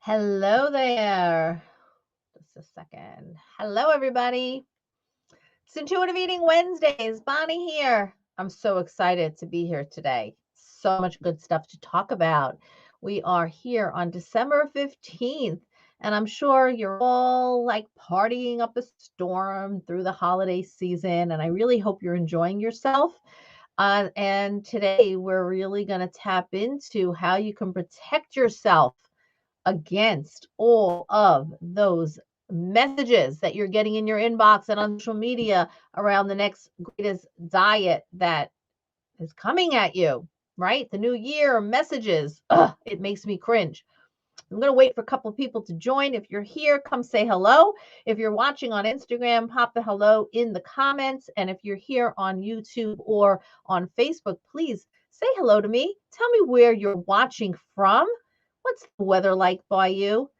Hello there. Just a second. Hello, everybody. It's Intuitive Eating Wednesdays. Bonnie here. I'm so excited to be here today. So much good stuff to talk about. We are here on December 15th, and I'm sure you're all like partying up a storm through the holiday season, and I really hope you're enjoying yourself. And today we're really going to tap into how you can protect yourself against all of those messages that you're getting in your inbox and on social media around the next greatest diet that is coming at you, right? The new year messages. Ugh, it makes me cringe. I'm going to wait for a couple of people to join. If you're here, come say hello. If you're watching on Instagram, pop the hello in the comments. And if you're here on YouTube or on Facebook, please say hello to me. Tell me where you're watching from. What's the weather like by you?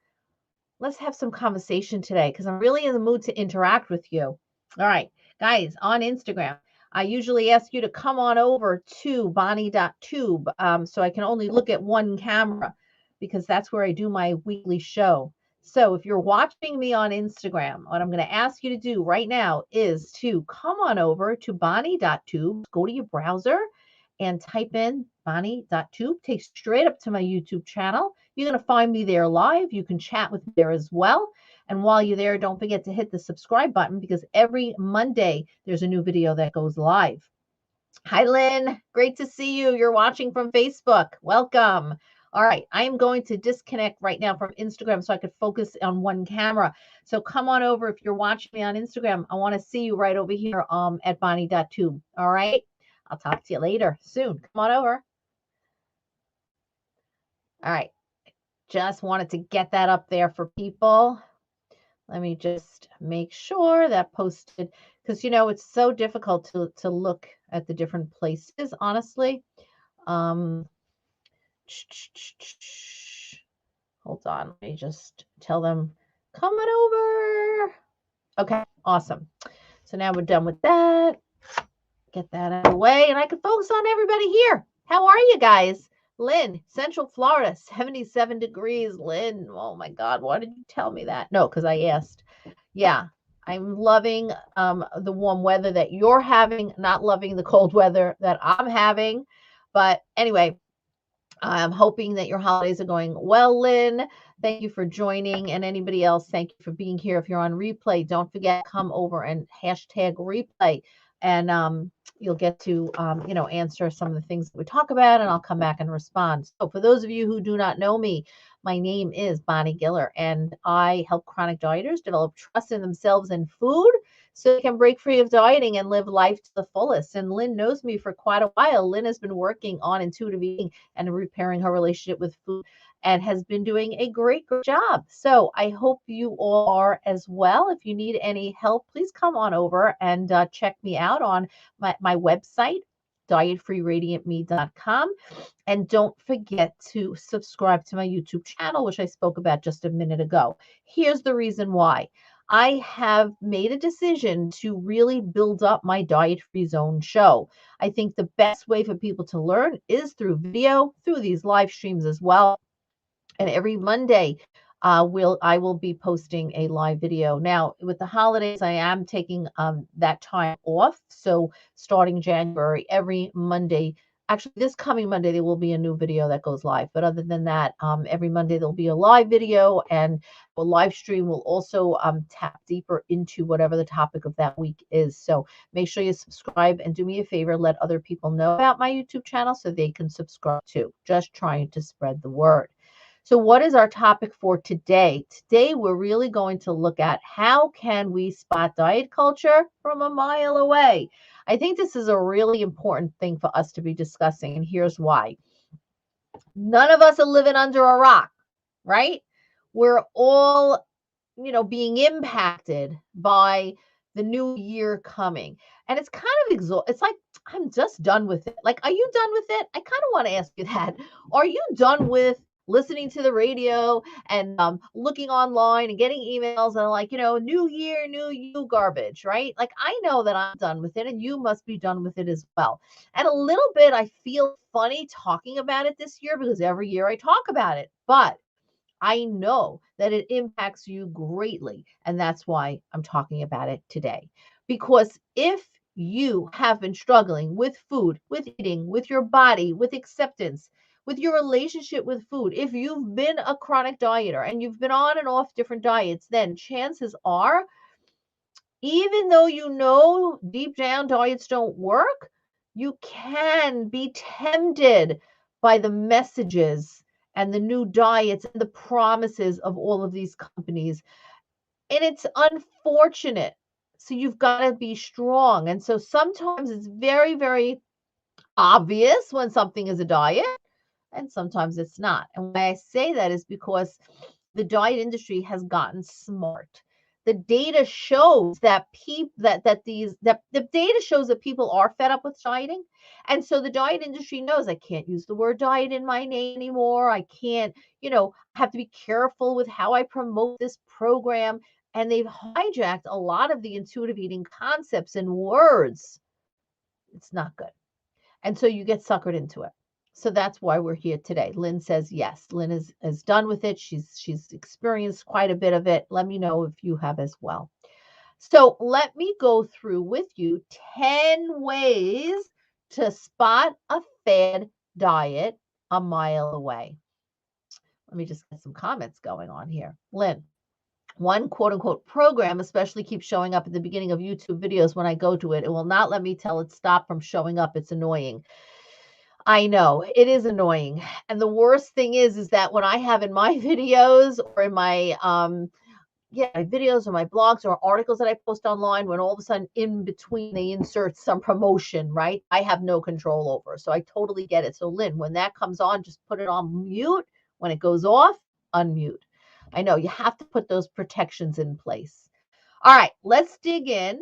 Let's have some conversation today because I'm really in the mood to interact with you. All right, guys, on Instagram, I usually ask you to come on over to bonnie.tube so I can only look at one camera because that's where I do my weekly show. So if you're watching me on Instagram, what I'm going to ask you to do right now is to come on over to bonnie.tube, go to your browser and type in bonnie.tube, takes straight up to my YouTube channel. You're going to find me there live. You can chat with me there as well. And while you're there, don't forget to hit the subscribe button because every Monday there's a new video that goes live. Hi, Lynn. Great to see you. You're watching from Facebook. Welcome. All right, I am going to disconnect right now from Instagram so I could focus on one camera. So come on over if you're watching me on Instagram. I want to see you right over here at bonnie.tube. All right. I'll talk to you later soon. Come on over. All right. Just wanted to get that up there for people. Let me just make sure that posted because it's so difficult to look at the different places, honestly. Hold on. Let me just tell them, come on over. Okay, awesome. So now we're done with that. Get that out of the way, and I can focus on everybody here. How are you guys? Lynn, Central Florida, 77 degrees. Lynn, oh my God, why did you tell me that? No, because I asked. Yeah, I'm loving the warm weather that you're having, not loving the cold weather that I'm having. But anyway, I'm hoping that your holidays are going well, Lynn. Thank you for joining. And anybody else, thank you for being here. If you're on replay, don't forget, come over and hashtag replay. And you'll get to, answer some of the things that we talk about, and I'll come back and respond. So for those of you who do not know me, my name is Bonnie Giller, and I help chronic dieters develop trust in themselves and food so they can break free of dieting and live life to the fullest. And Lynn knows me for quite a while. Lynn has been working on intuitive eating and repairing her relationship with food and has been doing a great job. So I hope you all are as well. If you need any help, please come on over and check me out on my website, dietfreeradiantme.com. And don't forget to subscribe to my YouTube channel, which I spoke about just a minute ago. Here's the reason why. I have made a decision to really build up my Diet Free Zone show. I think the best way for people to learn is through video, through these live streams as well. And every Monday, I will be posting a live video. Now, with the holidays, I am taking that time off. So starting January, every Monday, actually this coming Monday, there will be a new video that goes live. But other than that, every Monday there'll be a live video, and a live stream will also tap deeper into whatever the topic of that week is. So make sure you subscribe, and do me a favor, let other people know about my YouTube channel so they can subscribe too. Just trying to spread the word. So what is our topic for today? Today, we're really going to look at how can we spot diet culture from a mile away. I think this is a really important thing for us to be discussing, and here's why. None of us are living under a rock, right? We're all, being impacted by the new year coming. And it's kind of exhausting. It's like, I'm just done with it. Like, are you done with it? I kind of want to ask you that. Are you done with listening to the radio and looking online and getting emails and like, new year, new you garbage, right? Like, I know that I'm done with it, and you must be done with it as well. And a little bit, I feel funny talking about it this year because every year I talk about it, but I know that it impacts you greatly. And that's why I'm talking about it today. Because if you have been struggling with food, with eating, with your body, with acceptance, with your relationship with food, if you've been a chronic dieter and you've been on and off different diets, then chances are, even though you know deep down diets don't work, you can be tempted by the messages and the new diets and the promises of all of these companies. And it's unfortunate. So you've got to be strong. And so sometimes it's very, very obvious when something is a diet, and sometimes it's not. And why I say that is because the diet industry has gotten smart. The data shows that the data shows that people are fed up with dieting. And so the diet industry knows I can't use the word diet in my name anymore. I can't, have to be careful with how I promote this program. And they've hijacked a lot of the intuitive eating concepts and words. It's not good. And so you get suckered into it. So that's why we're here today. Lynn says yes. Lynn is done with it. She's experienced quite a bit of it. Let me know if you have as well. So let me go through with you 10 ways to spot a fad diet a mile away. Let me just get some comments going on here. Lynn, one quote unquote program especially keeps showing up at the beginning of YouTube videos when I go to it. It will not let me tell it stop from showing up. It's annoying. I know it is annoying. And the worst thing is that when I have in my videos or in my my videos or my blogs or articles that I post online, when all of a sudden in between they insert some promotion, right? I have no control over. So I totally get it. So Lynn, when that comes on, just put it on mute. When it goes off, unmute. I know you have to put those protections in place. All right, let's dig in.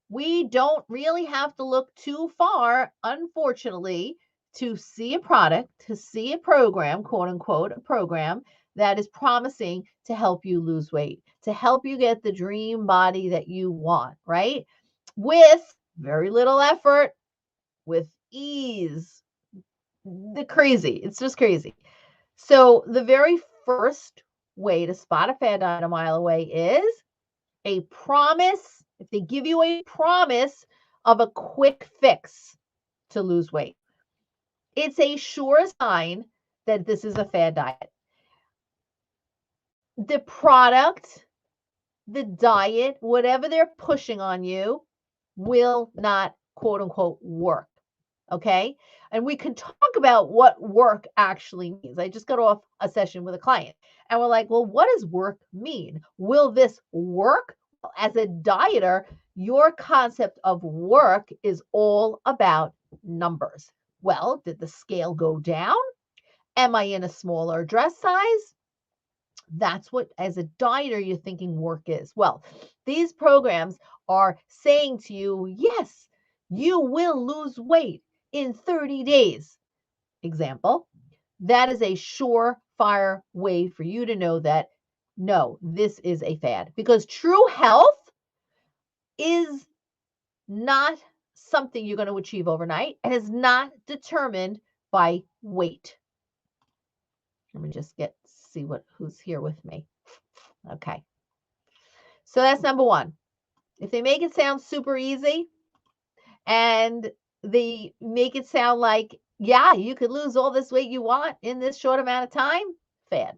We don't really have to look too far, unfortunately, to see a product, to see a program, quote unquote, a program that is promising to help you lose weight, to help you get the dream body that you want, right? With very little effort, with ease. It's just crazy. So the very first way to spot a fad diet a mile away is a promise. If they give you a promise of a quick fix to lose weight, it's a sure sign that this is a fad diet. The product, the diet, whatever they're pushing on you will not, quote unquote, work. Okay. And we can talk about what work actually means. I just got off a session with a client and we're like, well, what does work mean? Will this work? As a dieter, your concept of work is all about numbers. Well, did the scale go down? Am I in a smaller dress size? That's what, as a dieter, you're thinking work is. Well, these programs are saying to you, yes, you will lose weight in 30 days. Example, that is a surefire way for you to know that, no, this is a fad, because true health is not something you're going to achieve overnight and is not determined by weight. Let me just see who's here with me. Okay. So that's number one. If they make it sound super easy and they make it sound like, yeah, you could lose all this weight you want in this short amount of time, fad.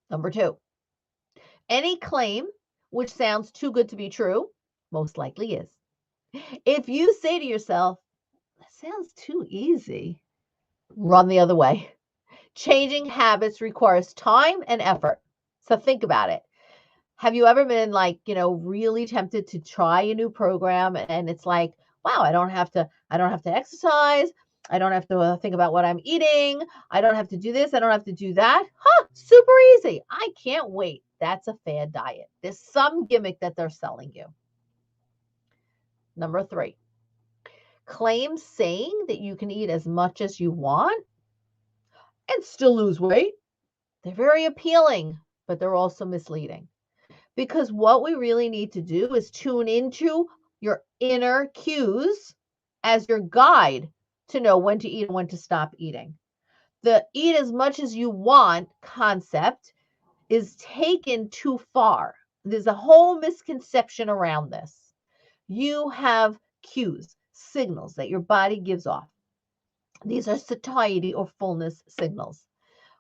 Number two, any claim which sounds too good to be true, most likely is. If you say to yourself, that sounds too easy, run the other way. Changing habits requires time and effort. So think about it. Have you ever been really tempted to try a new program and it's like, wow, I don't have to exercise. I don't have to think about what I'm eating. I don't have to do this. I don't have to do that. Super easy. I can't wait. That's a fad diet. There's some gimmick that they're selling you. Number three, claims saying that you can eat as much as you want and still lose weight. They're very appealing, but they're also misleading. Because what we really need to do is tune into your inner cues as your guide to know when to eat and when to stop eating. The eat as much as you want concept is taken too far. There's a whole misconception around this. You have cues, signals that your body gives off. These are satiety or fullness signals.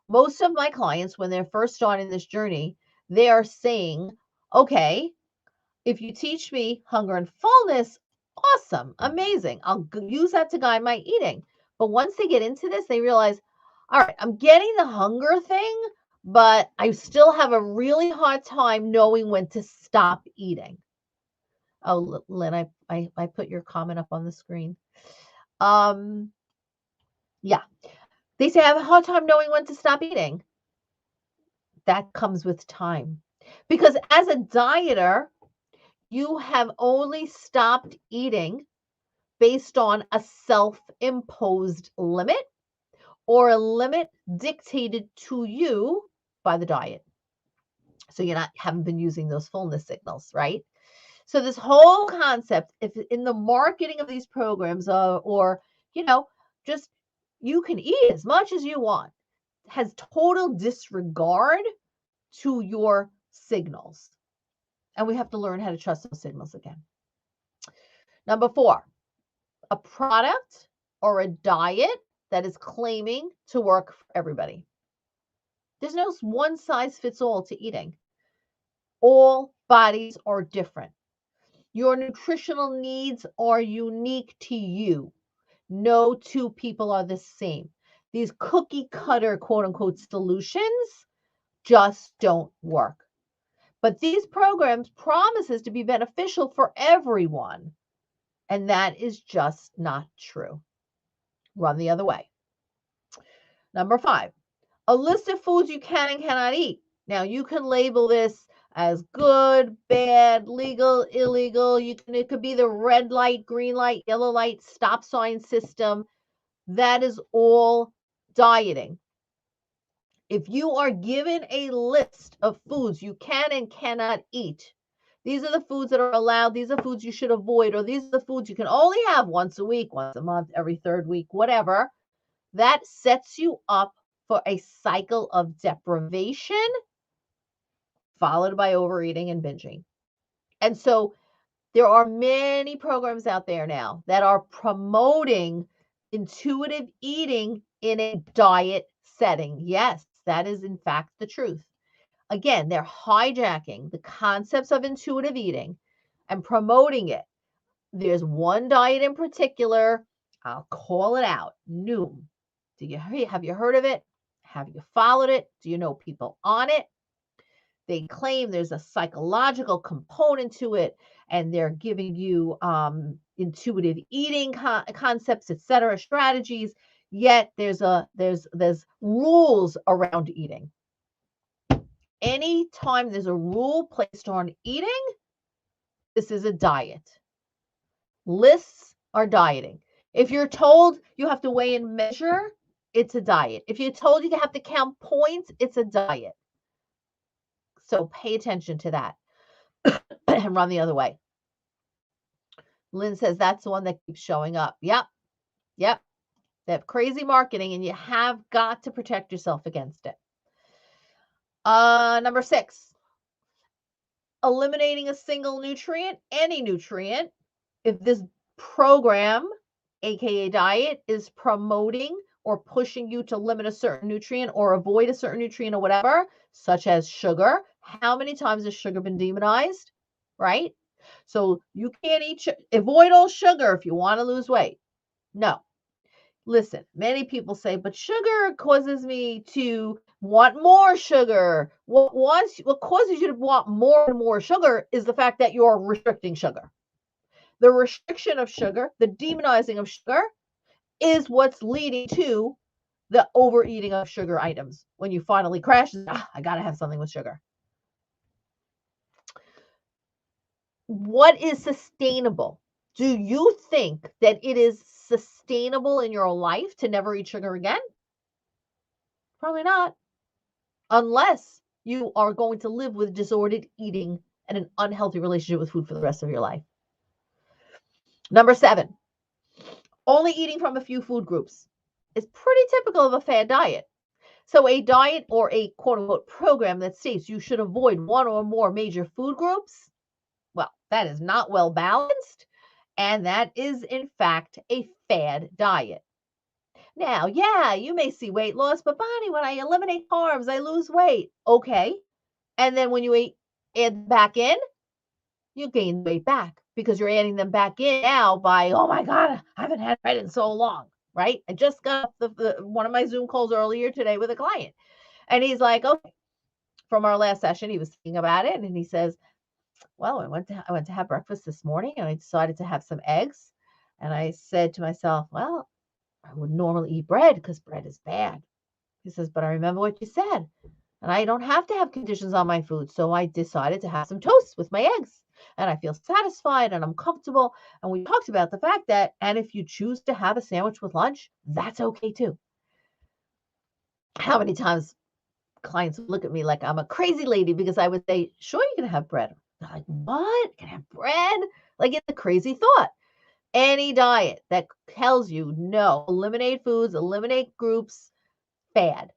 Most of my clients, when they're first starting this journey, they are saying, okay, if you teach me hunger and fullness, awesome, amazing. I'll use that to guide my eating. But once they get into this, they realize, all right, I'm getting the hunger thing, but I still have a really hard time knowing when to stop eating. Oh, Lynn, I put your comment up on the screen. Yeah. They say I have a hard time knowing when to stop eating. That comes with time. Because as a dieter, you have only stopped eating based on a self-imposed limit or a limit dictated to you by the diet. So you haven't been using those fullness signals, right? So this whole concept, if in the marketing of these programs, or just you can eat as much as you want, has total disregard to your signals, and we have to learn how to trust those signals again. Number 4, a product or a diet that is claiming to work for everybody. There's no one size fits all to eating. All bodies are different. Your nutritional needs are unique to you. No two people are the same. These cookie cutter, quote unquote, solutions just don't work. But these programs promises to be beneficial for everyone. And that is just not true. Run the other way. Number 5, a list of foods you can and cannot eat. Now, you can label this as good, bad, legal, illegal. It could be the red light, green light, yellow light, stop sign system. That is all dieting. If you are given a list of foods you can and cannot eat, these are the foods that are allowed, these are foods you should avoid, or these are the foods you can only have once a week, once a month, every third week, whatever, that sets you up for a cycle of deprivation followed by overeating and binging. And so there are many programs out there now that are promoting intuitive eating in a diet setting. Yes, that is in fact the truth. Again, they're hijacking the concepts of intuitive eating and promoting it. There's one diet in particular, I'll call it out, Noom. Have you heard of it? Have you followed it? Do you know people on it? They claim there's a psychological component to it, and they're giving you intuitive eating concepts, etc., strategies. Yet there's rules around eating. Anytime there's a rule placed on eating, this is a diet. Lists are dieting. If you're told you have to weigh and measure, it's a diet. If you're told you have to count points, it's a diet. So pay attention to that and run the other way. Lynn says that's the one that keeps showing up. Yep. They have crazy marketing, and you have got to protect yourself against it. Number 6, eliminating a single nutrient, any nutrient. If this program, aka diet, is promoting or pushing you to limit a certain nutrient or avoid a certain nutrient or whatever, such as sugar. How many times has sugar been demonized, right? So you can't avoid all sugar if you want to lose weight. No. Listen, many people say, but sugar causes me to want more sugar. What causes you to want more and more sugar is the fact that you're restricting sugar. The restriction of sugar, the demonizing of sugar, is what's leading to the overeating of sugar items. When you finally crash, I got to have something with sugar. What is sustainable? Do you think that it is sustainable in your life to never eat sugar again? Probably not. Unless you are going to live with disordered eating and an unhealthy relationship with food for the rest of your life. Number 7, only eating from a few food groups. is pretty typical of a fad diet. So a diet or a quote unquote program that states you should avoid one or more major food groups, well, that is not well balanced. And that is, in fact, a fad diet. Now, yeah, you may see weight loss, but Bonnie, when I eliminate carbs, I lose weight. Okay. And then when you add back in, you gain weight back because you're adding them back in now by, oh my God, I haven't had bread in so long, right? I just got one of my Zoom calls earlier today with a client. And he's like, okay, from our last session, he was thinking about it. And he says, well, I went to have breakfast this morning and I decided to have some eggs. And I said to myself, well, I would normally eat bread because bread is bad. He says, but I remember what you said. And I don't have to have conditions on my food. So I decided to have some toast with my eggs. And I feel satisfied and I'm comfortable. And we talked about the fact that, and if you choose to have a sandwich with lunch, that's okay too. How many times clients look at me like I'm a crazy lady because I would say, sure, you can have bread. They're like, what? Can I have bread? Like it's a crazy thought. Any diet that tells you no, eliminate foods, eliminate groups, fad.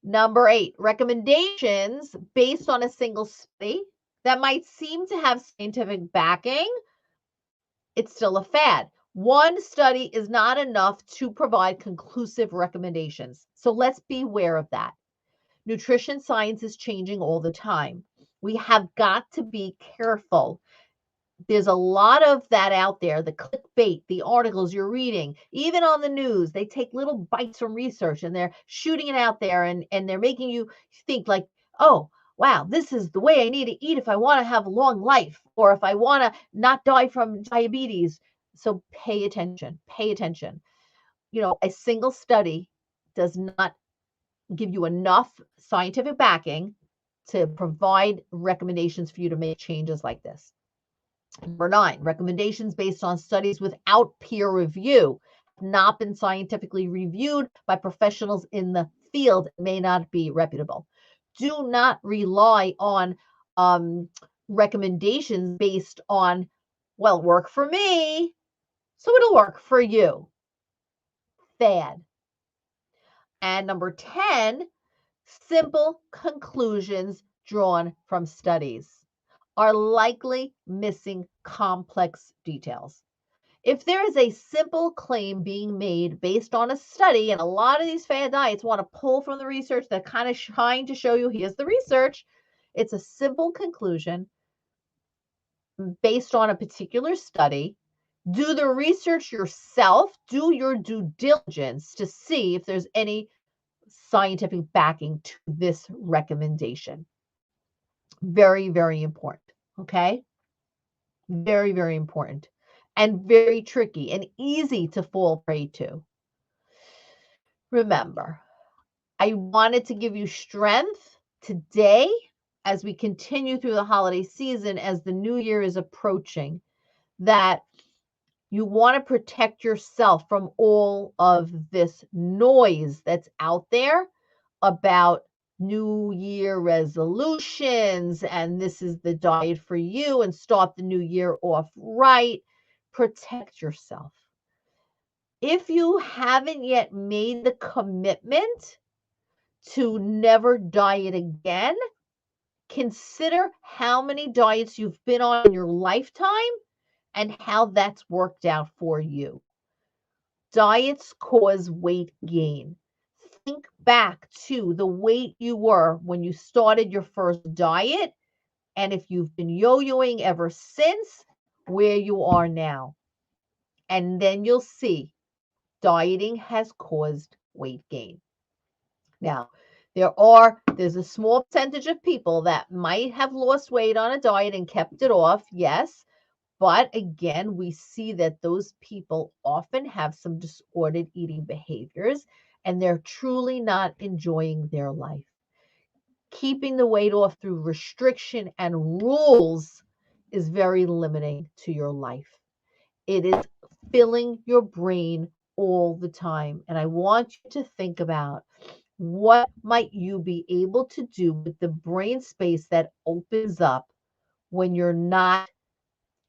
Number 8, recommendations based on a single study that might seem to have scientific backing, it's still a fad. One study is not enough to provide conclusive recommendations. So let's be aware of that. Nutrition science is changing all the time. We have got to be careful. There's a lot of that out there, the clickbait, the articles you're reading, even on the news, they take little bites from research and they're shooting it out there and they're making you think like, oh, wow, this is the way I need to eat if I want to have a long life or if I want to not die from diabetes. So pay attention, pay attention. You know, a single study does not give you enough scientific backing to provide recommendations for you to make changes like this. Number 9, recommendations based on studies without peer review, not been scientifically reviewed by professionals in the field, may not be reputable. Do not rely on recommendations based on, well, work for me, so it'll work for you. Fad. And number 10, simple conclusions drawn from studies are likely missing complex details. If there is a simple claim being made based on a study, and a lot of these fad diets want to pull from the research, they're kind of trying to show you here's the research. It's a simple conclusion based on a particular study. Do the research yourself, do your due diligence to see if there's any scientific backing to this recommendation. Very, very important. Okay. Very, very important and very tricky and easy to fall prey to. Remember, I wanted to give you strength today as we continue through the holiday season, as the new year is approaching, that you want to protect yourself from all of this noise that's out there about New Year resolutions and this is the diet for you and start the new year off right. Protect yourself. If you haven't yet made the commitment to never diet again, consider how many diets you've been on in your lifetime and how that's worked out for you. Diets cause weight gain. Think back to the weight you were when you started your first diet, and if you've been yo-yoing ever since, where you are now. And then you'll see dieting has caused weight gain. Now, there's a small percentage of people that might have lost weight on a diet and kept it off, yes. But again, we see that those people often have some disordered eating behaviors and they're truly not enjoying their life. Keeping the weight off through restriction and rules is very limiting to your life. It is filling your brain all the time. And I want you to think about what might you be able to do with the brain space that opens up when you're not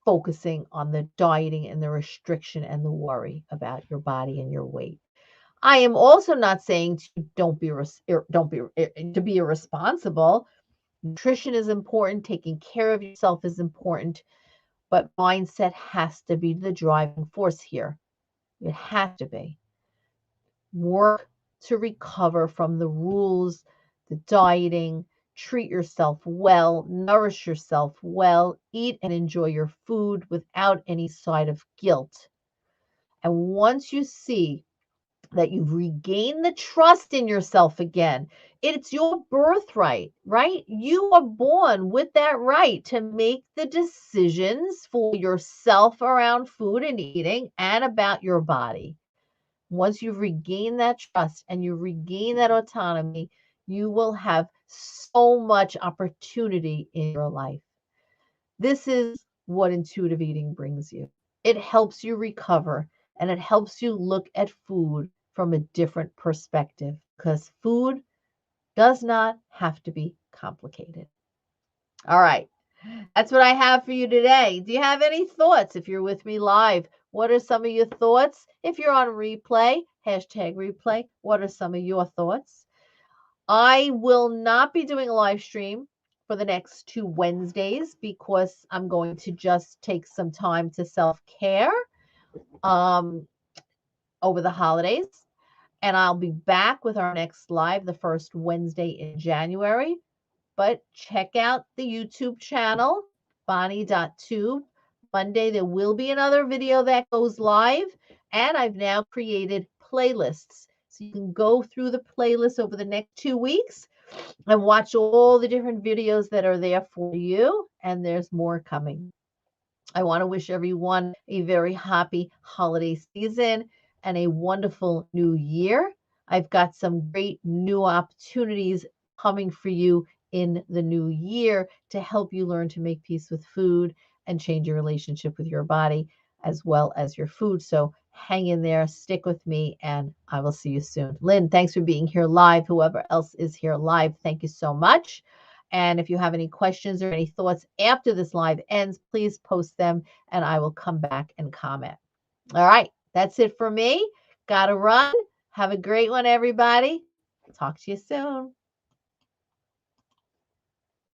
focusing on the dieting and the restriction and the worry about your body and your weight. I am also not saying to to be irresponsible. Nutrition is important, taking care of yourself is important, but mindset has to be the driving force here. It has to be. Work to recover from the rules, the dieting, treat yourself well, nourish yourself well, eat and enjoy your food without any side of guilt. And once you see that you've regained the trust in yourself again, it's your birthright, right? You are born with that right to make the decisions for yourself around food and eating and about your body. Once you've regained that trust and you regain that autonomy, you will have so much opportunity in your life. This is what intuitive eating brings you. It helps you recover and it helps you look at food from a different perspective because food does not have to be complicated. All right. That's what I have for you today. Do you have any thoughts if you're with me live? What are some of your thoughts? If you're on replay, hashtag replay, what are some of your thoughts? I will not be doing a live stream for the next 2 Wednesdays because I'm going to just take some time to self-care um, over the holidays. And I'll be back with our next live the first Wednesday in January. But check out the YouTube channel, Bonnie.tube. Monday, there will be another video that goes live. And I've now created playlists. So you can go through the playlist over the next 2 weeks and watch all the different videos that are there for you. And there's more coming. I want to wish everyone a very happy holiday season and a wonderful new year. I've got some great new opportunities coming for you in the new year to help you learn to make peace with food and change your relationship with your body as well as your food. So hang in there, stick with me, and I will see you soon. Lynn, thanks for being here live. Whoever else is here live, thank you so much. And if you have any questions or any thoughts after this live ends, please post them and I will come back and comment. All right, that's it for me. Gotta run. Have a great one, everybody. Talk to you soon.